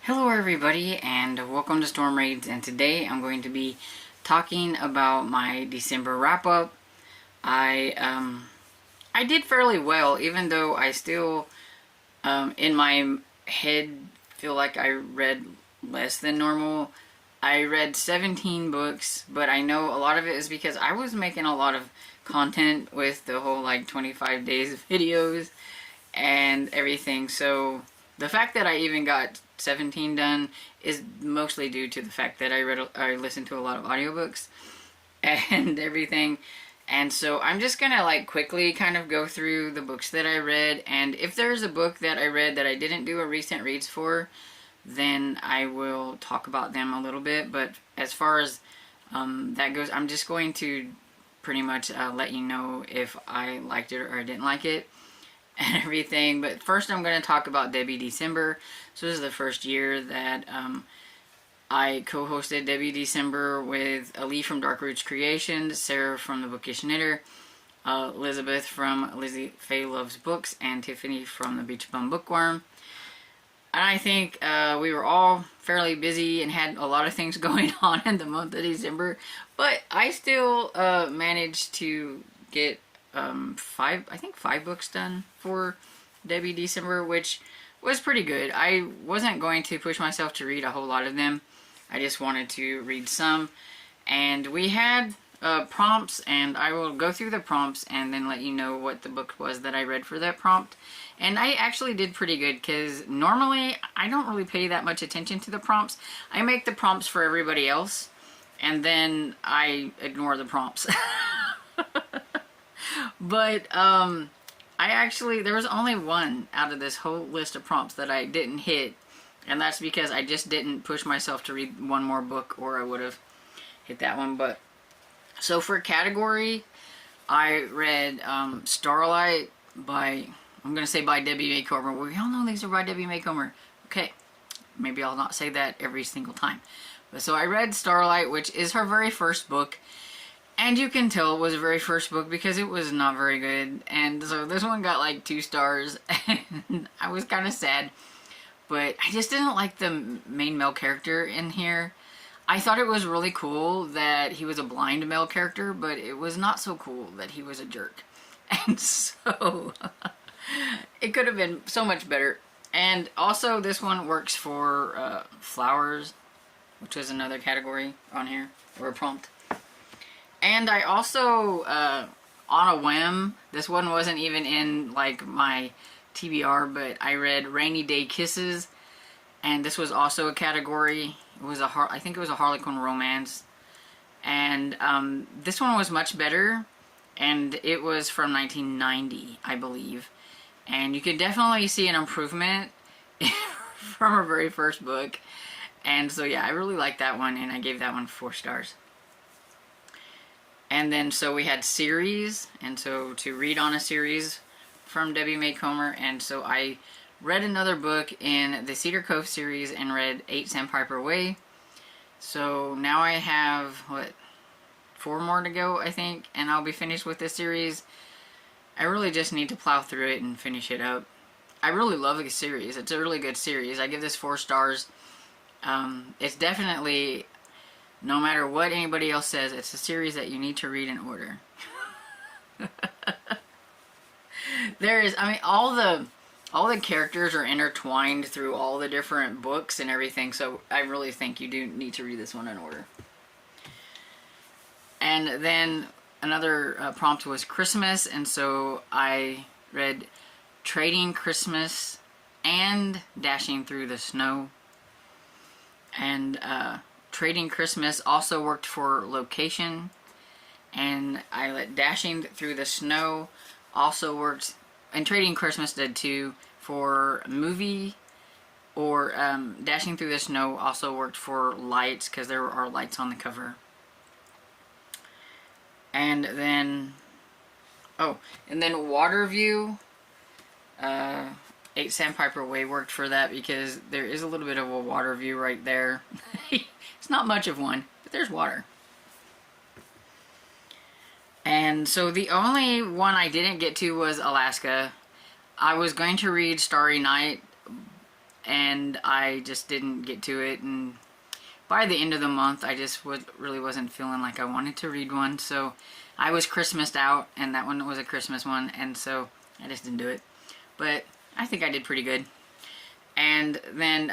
Hello everybody and welcome to Storm Raids, and today I'm going to be talking about my December wrap-up. I did fairly well, even though I still in my head feel like I read less than normal. I read 17 books, but I know a lot of it is because I was making a lot of content with the whole like 25 days of videos and everything, so the fact that I even got 17 done is mostly due to the fact that I listened to a lot of audiobooks and everything. And so I'm just gonna like quickly kind of go through the books that I read, and if there's a book that I read that I didn't do a recent reads for, then I will talk about them a little bit. But as far as that goes, I'm just going to pretty much let you know if I liked it or I didn't like it and everything. But first I'm going to talk about Debbie December. So this is the first year that I co-hosted Debbie December with Ali from Dark Roots Creations, Sarah from The Bookish Knitter, Elizabeth from Lizzie Faye Loves Books, and Tiffany from The Beach Bum Bookworm. And I think we were all fairly busy and had a lot of things going on in the month of December, but I still managed to get five books done for Debbie December, which was pretty good. I wasn't going to push myself to read a whole lot of them. I just wanted to read some, and we had prompts, and I will go through the prompts and then let you know what the book was that I read for that prompt. And I actually did pretty good, because normally I don't really pay that much attention to the prompts. I make the prompts for everybody else, and then I ignore the prompts. But there was only one out of this whole list of prompts that I didn't hit, and that's because I just didn't push myself to read one more book, or I would have hit that one. But so for category, I read Starlight by, I'm going to say by Debbie May Comer. We all know these are by Debbie May Comer. Okay, maybe I'll not say that every single time. But so I read Starlight, which is her very first book. And you can tell it was her very first book because it was not very good. And so this one got like 2 stars. And I was kind of sad. But I just didn't like the main male character in here. I thought it was really cool that he was a blind male character, but it was not so cool that he was a jerk. And so it could have been so much better. And also this one works for flowers, which was another category on here, or a prompt. And I also, on a whim, this one wasn't even in like my TBR, but I read Rainy Day Kisses, and this was also a category. It was I think it was a Harlequin romance, and this one was much better, and it was from 1990, I believe, and you could definitely see an improvement from her very first book. And so yeah, I really liked that one, and I gave that one 4 stars. And then so we had series, and so to read on a series from Debbie May Comer, and so I read another book in the Cedar Cove series and read 8 Sandpiper Way. So now I have, what, 4 more to go, I think, and I'll be finished with this series. I really just need to plow through it and finish it up. I really love the series. It's a really good series. I give this 4 stars. It's definitely, no matter what anybody else says, it's a series that you need to read in order. All the characters are intertwined through all the different books and everything, so I really think you do need to read this one in order. And then another prompt was Christmas, and so I read Trading Christmas and Dashing Through the Snow. And Trading Christmas also worked for location, and I let Dashing Through the Snow also worked, and Trading Christmas did too, for movie, or Dashing Through the Snow also worked for lights, because there are lights on the cover. And then Waterview, 8 Sandpiper Way worked for that, because there is a little bit of a water view right there. It's not much of one, but there's water. And so the only one I didn't get to was Alaska. I was going to read Starry Night, and I just didn't get to it, and by the end of the month I just really wasn't feeling like I wanted to read one, so I was Christmased out, and that one was a Christmas one, and so I just didn't do it. But I think I did pretty good. And then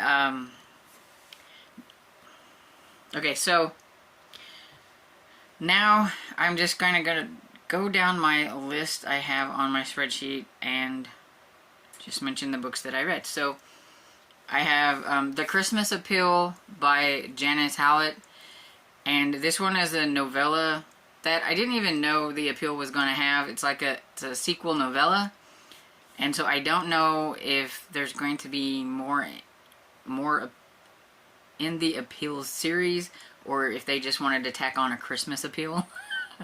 okay, so now I'm just gonna go down my list I have on my spreadsheet and just mention the books that I read. So I have The Christmas Appeal by Janice Hallett, and this one is a novella that I didn't even know the Appeal was going to have. It's like it's a sequel novella, and so I don't know if there's going to be more in the Appeal series, or if they just wanted to tack on a Christmas Appeal.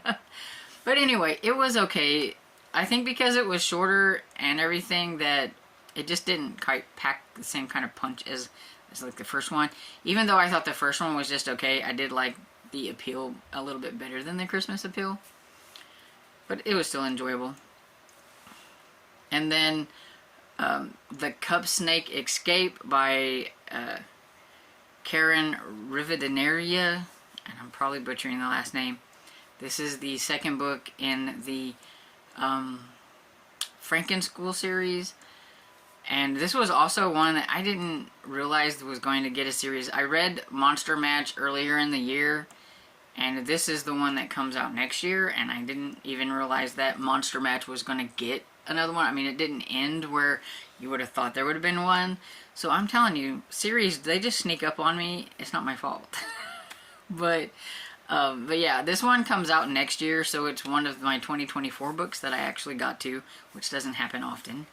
But anyway, it was okay. I think because it was shorter and everything, that it just didn't quite pack the same kind of punch as like the first one. Even though I thought the first one was just okay, I did like the Appeal a little bit better than the Christmas Appeal. But it was still enjoyable. And then The Cup Snake Escape by Karen Rivadeneria, and I'm probably butchering the last name. This is the second book in the Franken-School series, and this was also one that I didn't realize was going to get a series. I read Monster Match earlier in the year, and this is the one that comes out next year, and I didn't even realize that Monster Match was going to get another one. I mean, it didn't end where you would have thought there would have been one. So I'm telling you, series, they just sneak up on me. It's not my fault. But yeah, this one comes out next year, so it's one of my 2024 books that I actually got to, which doesn't happen often.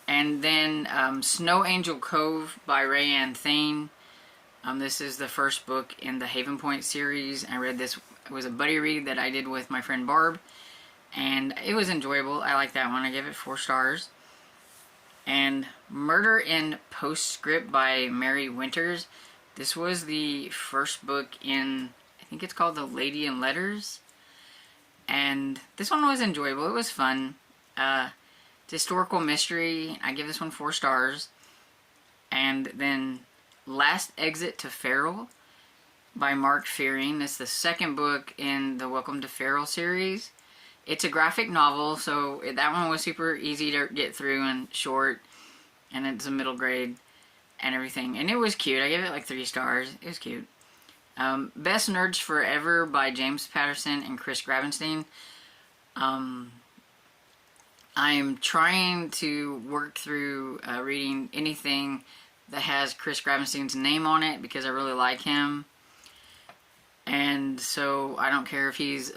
And then Snow Angel Cove by Rayanne Thane. This is the first book in the Haven Point series. I read this, it was a buddy read that I did with my friend Barb, and it was enjoyable. I like that one. I gave it 4 stars. And Murder in Postscript by Mary Winters. This was the first book in, I think it's called The Lady in Letters. And this one was enjoyable. It was fun. It's historical mystery. I give this one 4 stars. And then Last Exit to Feral by Mark Fearing. It's the second book in the Welcome to Feral series. It's a graphic novel, so that one was super easy to get through and short, and it's a middle grade and everything. And it was cute. I gave it like 3 stars. It was cute. Best Nerds Forever by James Patterson and Chris Gravenstein. I'm trying to work through reading anything that has Chris Gravenstein's name on it because I really like him. And so I don't care if he's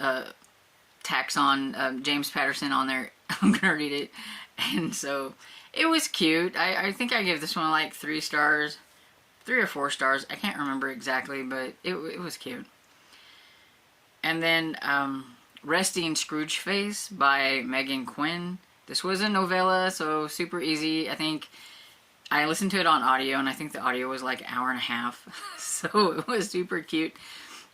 tax on James Patterson on there. I'm gonna read it. And so it was cute. I think I gave this one like 3 stars, 3 or 4 stars. I can't remember exactly, but it was cute. And then Resting Scrooge Face by Megan Quinn. This was a novella, so super easy. I think I listened to it on audio, and I think the audio was like an hour and a half. So it was super cute,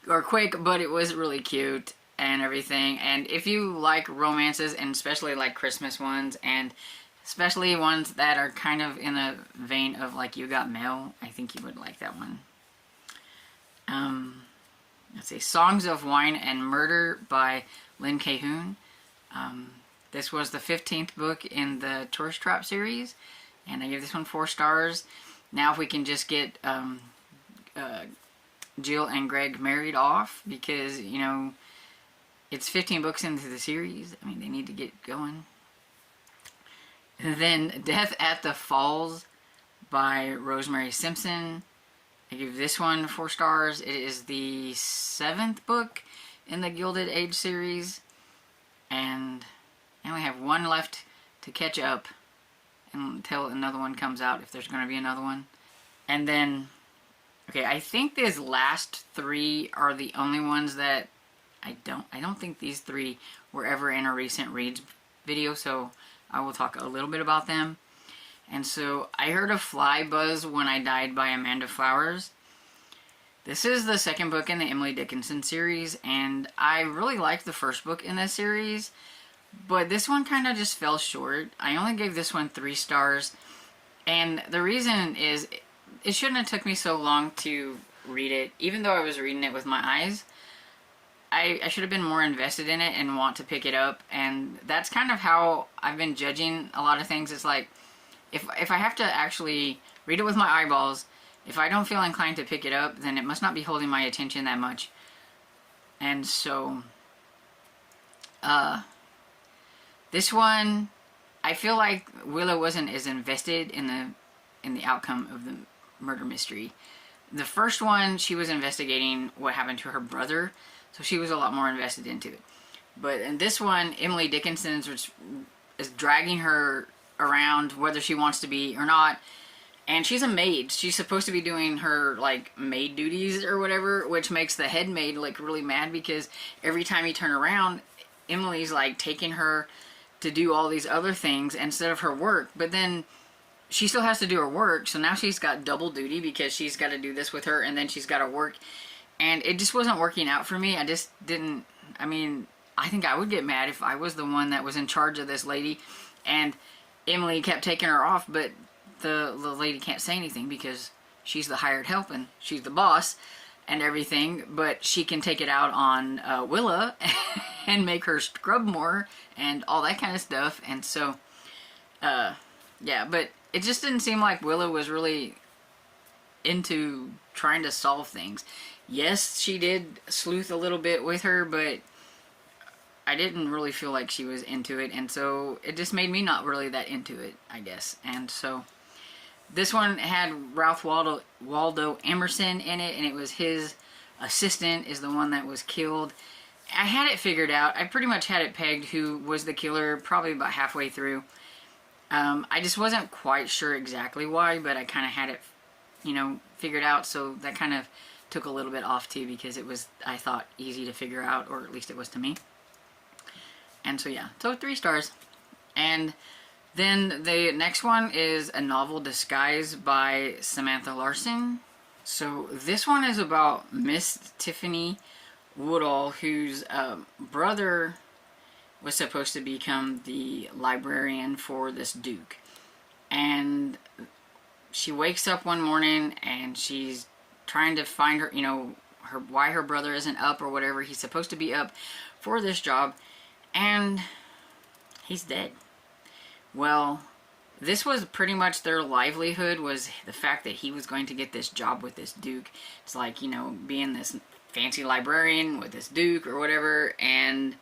or quick, but it was really cute and everything. And if you like romances, and especially like Christmas ones, and especially ones that are kind of in a vein of like You Got Mail, I think you would like that one. Let's see, Songs of Wine and Murder by Lynn Cahoon. This was the 15th book in the Tourist Trap series, and I gave this one 4 stars. Now if we can just get Jill and Greg married off, because, you know, it's 15 books into the series. I mean, they need to get going. And then Death at the Falls by Rosemary Simpson. I give this one 4 stars. It is the 7th book in the Gilded Age series. And I only have 1 left to catch up until another one comes out, if there's going to be another one. And then, okay, I think these last 3 are the only ones that I don't think these 3 were ever in a recent reads video, so I will talk a little bit about them. And so I heard of Fly Buzz When I Died by Amanda Flowers. This is the 2nd book in the Emily Dickinson series, and I really liked the 1st book in this series, but this one kind of just fell short. I only gave this one 3 stars. And the reason is it shouldn't have took me so long to read it, even though I was reading it with my eyes. I should have been more invested in it and want to pick it up. And that's kind of how I've been judging a lot of things. It's like, if I have to actually read it with my eyeballs, if I don't feel inclined to pick it up, then it must not be holding my attention that much. And so, this one, I feel like Willow wasn't as invested in the outcome of the murder mystery. The first one, she was investigating what happened to her brother, so she was a lot more invested into it. But in this one, Emily Dickinson is dragging her around, whether she wants to be or not. And she's a maid. She's supposed to be doing her, like, maid duties or whatever, which makes the head maid, like, really mad, because every time you turn around, Emily's, like, taking her to do all these other things instead of her work. But then she still has to do her work, so now she's got double duty because she's got to do this with her, and then she's got to work. And it just wasn't working out for me. I just didn't, I mean, I think I would get mad if I was the one that was in charge of this lady, and Emily kept taking her off, but the lady can't say anything because she's the hired help and she's the boss and everything, but she can take it out on Willa and make her scrub more and all that kind of stuff. And so, yeah, but it just didn't seem like Willa was really into trying to solve things. Yes, she did sleuth a little bit with her, but I didn't really feel like she was into it, and so it just made me not really that into it, I guess. And so this one had Ralph Waldo Emerson in it, and it was his assistant is the one that was killed. I had it figured out. I pretty much had it pegged who was the killer probably about halfway through. I just wasn't quite sure exactly why, but I kind of had it, you know, figured out, so that kind of took a little bit off too, because it was, I thought, easy to figure out, or at least it was to me. And so yeah, so 3 stars. And then the next one is A Novel Disguise by Samantha Larson. So this one is about Miss Tiffany Woodall, whose brother was supposed to become the librarian for this duke. And she wakes up one morning and she's trying to find her, you know, why her brother isn't up or whatever. He's supposed to be up for this job, and he's dead. Well, this was pretty much their livelihood, was the fact that he was going to get this job with this duke. It's like, you know, being this fancy librarian with this duke or whatever, and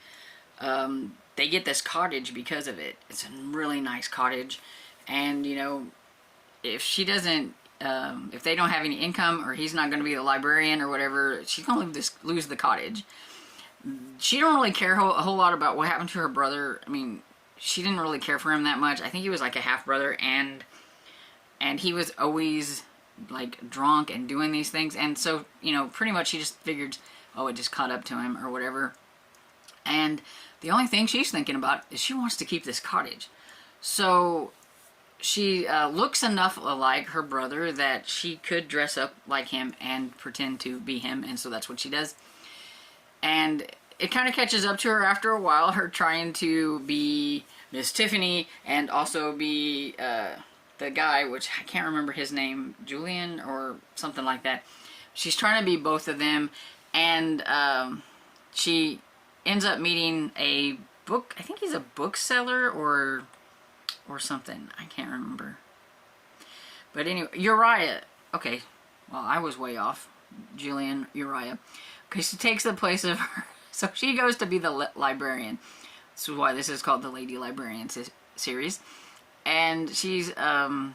they get this cottage because of it. It's a really nice cottage, and, you know, if she doesn't, if they don't have any income, or he's not going to be the librarian or whatever, she's going to lose the cottage. She don't really care a whole lot about what happened to her brother. I mean, she didn't really care for him that much. I think he was like a half brother, and he was always like drunk and doing these things. And so, you know, pretty much she just figured, oh, it just caught up to him or whatever. And the only thing she's thinking about is she wants to keep this cottage. So she looks enough like her brother that she could dress up like him and pretend to be him, and so that's what she does. And it kind of catches up to her after a while, her trying to be Miss Tiffany and also be the guy, which I can't remember his name, Julian or something like that. She's trying to be both of them, and she ends up meeting a book, I think he's a bookseller or something. I can't remember. But anyway, Uriah. Okay, well, I was way off. Julian Uriah. Okay, she takes the place of her. So she goes to be the librarian. This is why this is called the Lady Librarian series. And she's trying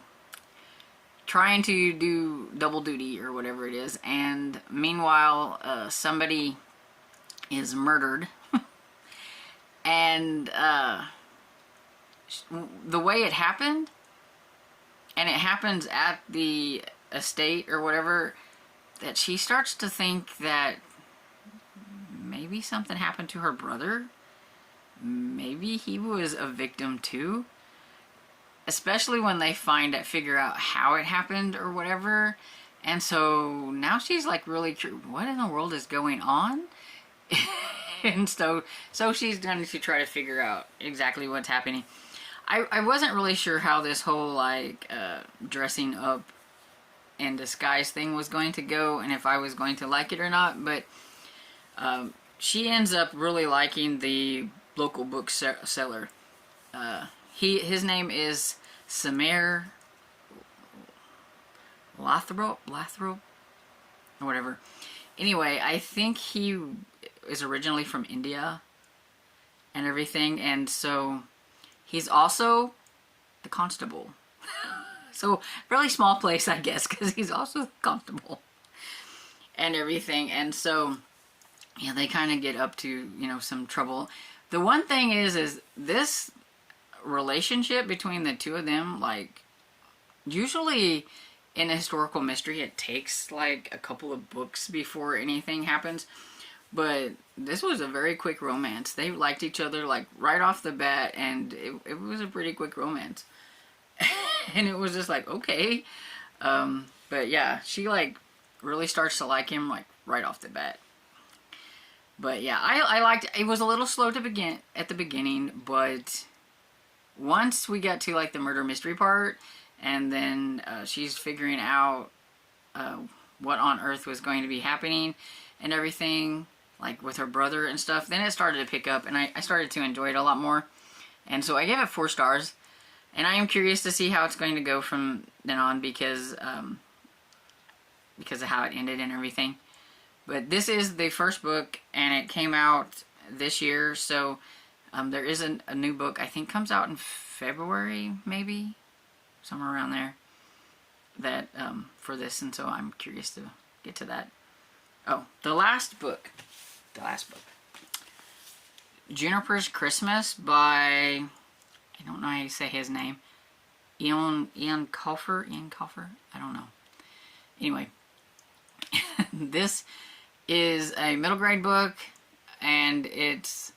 to do double duty or whatever it is. And meanwhile, somebody is murdered. And the way it happened, and it happens at the estate or whatever, that she starts to think that maybe something happened to her brother. Maybe he was a victim too. Especially when they figure out how it happened or whatever. And so now she's like really curious, what in the world is going on? And so she's going to try to figure out exactly what's happening. I wasn't really sure how this whole like dressing up and disguise thing was going to go, and if I was going to like it or not. But she ends up really liking the local book seller. His name is Samir Lathrop, or whatever. Anyway, I think he is originally from India and everything, and so he's also the constable. So, really small place, I guess, because he's also the constable and everything. And so, yeah, they kind of get up to, you know, some trouble. The one thing is this relationship between the two of them, like, usually in a historical mystery, it takes, like, a couple of books before anything happens. But this was a very quick romance. They liked each other, like, right off the bat, and it was a pretty quick romance. And it was just like, okay. But yeah, she, like, really starts to like him, like, right off the bat. But yeah, I liked it. It was a little slow to begin at the beginning, but once we got to, like, the murder mystery part, and then she's figuring out what on earth was going to be happening and everything, like with her brother and stuff, then it started to pick up, and I started to enjoy it a lot more. And so I gave it 4 stars, and I am curious to see how it's going to go from then on, because of how it ended and everything. But this is the first book, and it came out this year, so there is a new book, I think comes out in February, maybe, somewhere around there, that for this, and so I'm curious to get to that. Oh, the last book. Juniper's Christmas by, I don't know how you say his name, Ian Colfer, I don't know. Anyway, this is a middle grade book, and it's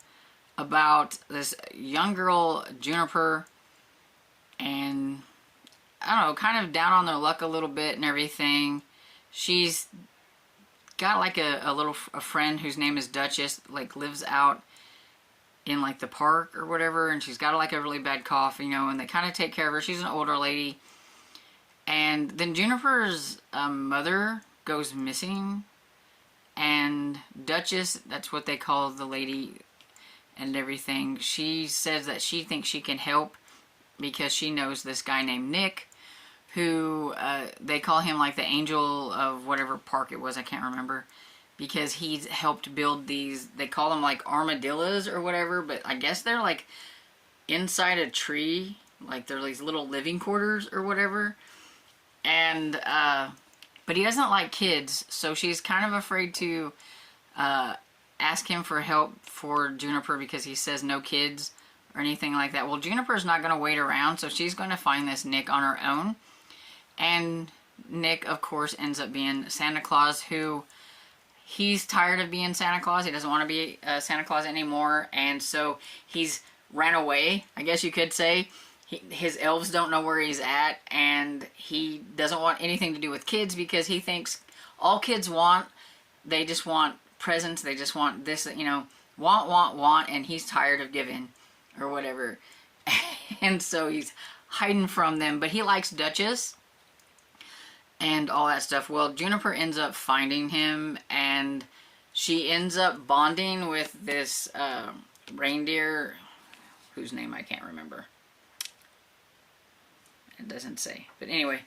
about this young girl, Juniper, and I don't know, kind of down on their luck a little bit and everything. She's got like a friend whose name is Duchess, like lives out in like the park or whatever, and she's got like a really bad cough, you know, and they kind of take care of her. She's an older lady. And then Juniper's mother goes missing, and Duchess, that's what they call the lady and everything, she says that she thinks she can help because she knows this guy named Nick, who they call him like the angel of whatever park it was, I can't remember, because he's helped build these, they call them like armadillos or whatever, but I guess they're like inside a tree, like they're these little living quarters or whatever. And but he doesn't like kids, so she's kind of afraid to ask him for help for Juniper because he says no kids or anything like that. Well, Juniper's not going to wait around, so she's going to find this Nick on her own. And Nick, of course, ends up being Santa Claus, who he's tired of being Santa Claus. He doesn't want to be Santa Claus anymore, and so he's ran away, I guess you could say. His elves don't know where he's at, and he doesn't want anything to do with kids because he thinks all kids want, they just want presents, they just want this, you know, want, and he's tired of giving or whatever. And so he's hiding from them, but he likes Duchess and all that stuff. Well, Juniper ends up finding him, and she ends up bonding with this reindeer whose name I can't remember. It doesn't say. But anyway,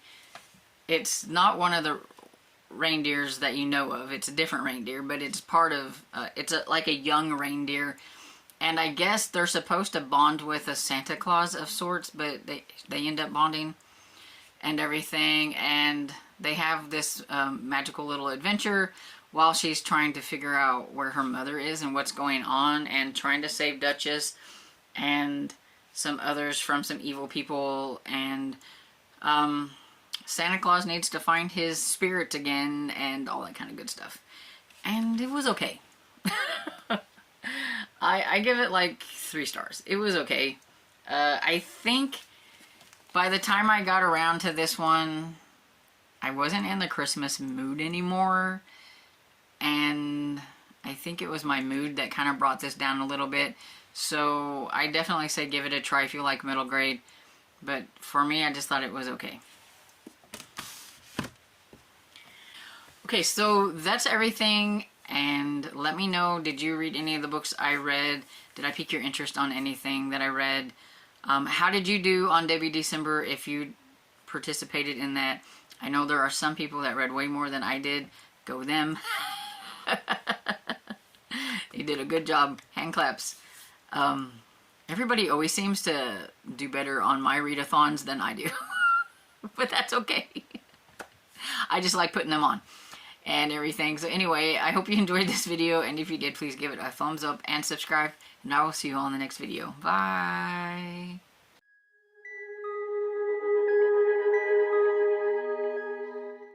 it's not one of the reindeers that you know of. It's a different reindeer, but it's part of, it's like a young reindeer. And I guess they're supposed to bond with a Santa Claus of sorts, but they end up bonding and everything. And they have this magical little adventure while she's trying to figure out where her mother is and what's going on, and trying to save Duchess and some others from some evil people. And Santa Claus needs to find his spirit again and all that kind of good stuff. And it was okay. I give it like 3 stars. It was okay. I think by the time I got around to this one, I wasn't in the Christmas mood anymore. And I think it was my mood that kind of brought this down a little bit. So I definitely say give it a try if you like middle grade. But for me, I just thought it was okay. Okay, so that's everything. And let me know, did you read any of the books I read? Did I pique your interest on anything that I read? How did you do on Debbie December if you participated in that? I know there are some people that read way more than I did. Go them. You did a good job. Hand claps. Everybody always seems to do better on my readathons than I do. But that's okay. I just like putting them on and everything. So anyway, I hope you enjoyed this video, and if you did, please give it a thumbs up and subscribe, and I will see you all in the next video. Bye.